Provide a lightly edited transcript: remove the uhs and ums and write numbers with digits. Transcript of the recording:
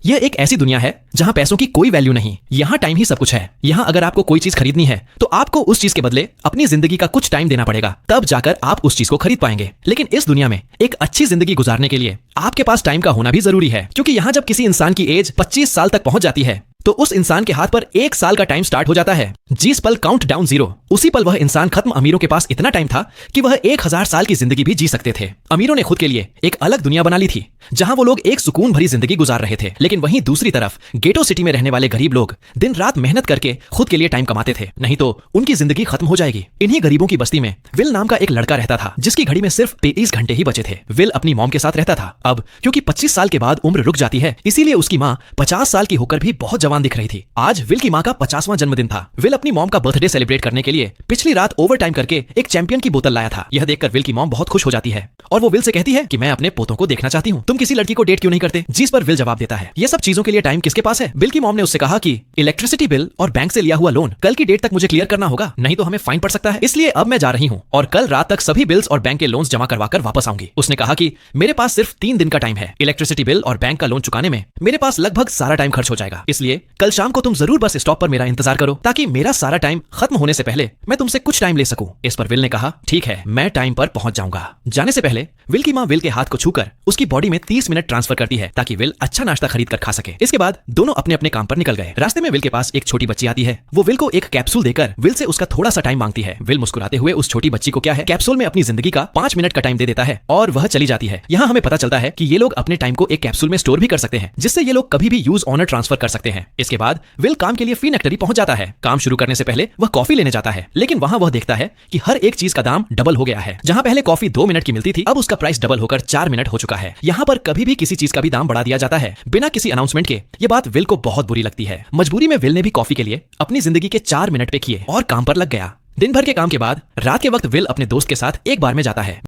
ये एक ऐसी दुनिया है जहाँ पैसों की कोई वैल्यू नहीं, यहाँ टाइम ही सब कुछ है। यहाँ अगर आपको कोई चीज खरीदनी है तो आपको उस चीज के बदले अपनी जिंदगी का कुछ टाइम देना पड़ेगा, तब जाकर आप उस चीज को खरीद पाएंगे। लेकिन इस दुनिया में एक अच्छी जिंदगी गुजारने के लिए आपके पास टाइम का होना भी जरूरी है, क्योंकि यहाँ जब किसी इंसान की एज 25 साल तक पहुंच जाती है तो उस इंसान के हाथ पर 1 साल का टाइम स्टार्ट हो जाता है। जिस पल काउंट डाउन 0, उसी पल वह इंसान खत्म। अमीरों के पास इतना टाइम था कि वह 1000 साल की जिंदगी भी जी सकते थे। अमीरों ने खुद के लिए एक अलग दुनिया बना ली थी जहां वो लोग एक सुकून भरी जिंदगी गुजार रहे थे। लेकिन वहीं दूसरी तरफ गेटो सिटी में रहने वाले गरीब लोग दिन रात मेहनत करके खुद के लिए टाइम कमाते थे, नहीं तो उनकी जिंदगी खत्म हो जाएगी। इन्हीं गरीबों की बस्ती में विल नाम का एक लड़का रहता था जिसकी घड़ी में सिर्फ 23 घंटे ही बचे थे। विल अपनी मॉम के साथ रहता था। अब क्योंकि 25 साल के बाद उम्र रुक जाती है, इसीलिए उसकी माँ 50 साल की होकर भी बहुत जवान दिख रही थी। आज विल की माँ का 50वां जन्मदिन था। विल अपनी मॉम का बर्थडे सेलिब्रेट करने के लिए पिछली रात ओवर टाइम करके एक चैंपियन की बोतल लाया था। यह देखकर विल की मॉम बहुत खुश हो जाती है और वो विल से कहती है कि मैं अपने पोतों को देखना चाहती हूँ, तुम किसी लड़की को डेट क्यों नहीं करते? जिस पर विल जवाब देता है, ये सब चीजों के लिए टाइम किसके पास है? विल की मॉम ने उससे कहा कि इलेक्ट्रिसिटी बिल और बैंक से लिया हुआ लोन कल की डेट तक मुझे क्लियर करना होगा, नहीं तो हमें फाइन पड़ सकता है। इसलिए अब मैं जा रही हूँ और कल रात तक सभी बिल्स और बैंक के लोन्स जमा करवाकर वापस आऊंगी। उसने कहा कि मेरे पास सिर्फ 3 दिन का टाइम है। इलेक्ट्रिसिटी बिल और बैंक का लोन चुकाने में मेरे पास लगभग सारा टाइम खर्च हो जाएगा, इसलिए कल शाम को तुम जरूर बस स्टॉप पर मेरा इंतजार करो ताकि मेरा सारा टाइम खत्म होने से पहले मैं तुमसे कुछ टाइम ले सकूं। इस पर विल ने कहा ठीक है, मैं टाइम पर पहुंच जाऊंगा। जाने से पहले विल की मां विल के हाथ को छूकर उसकी बॉडी में 30 मिनट ट्रांसफर करती है ताकि विल अच्छा नाश्ता खरीद कर खा सके। इसके बाद दोनों अपने अपने काम पर निकल गए। रास्ते में विल के पास एक छोटी बच्ची आती है। वो विल को एक कैप्सूल देकर विल से उसका थोड़ा सा टाइम मांगती है। विल मुस्कुराते हुए उस छोटी बच्ची को क्या है, कैप्सूल में अपनी जिंदगी का 5 मिनट का टाइम दे देता है और वह चली जाती है। यहाँ हमें पता चलता है कि ये लोग अपने टाइम को एक कैप्सूल में स्टोर भी कर सकते हैं, जिससे ये लोग कभी भी यूज ऑनर ट्रांसफर कर सकते हैं। इसके बाद विल काम के लिए फीनेक्टरी पहुंच जाता है। काम शुरू करने से पहले वह कॉफी लेने जाता है, लेकिन वहां वह देखता है कि हर एक चीज का दाम डबल हो गया है। जहां पहले कॉफी 2 मिनट की मिलती थी, अब उसका प्राइस डबल होकर 4 मिनट हो चुका है। यहाँ पर कभी भी किसी चीज का भी दाम बढ़ा दिया जाता है बिना किसी अनाउंसमेंट के। ये बात विल को बहुत बुरी लगती है। मजबूरी में विल ने भी कॉफी के लिए अपनी जिंदगी के 4 मिनट पे किए और काम पर लग गया। दिन भर के काम के बाद रात के वक्त विल अपने दोस्त के साथ एक बार में जाता है।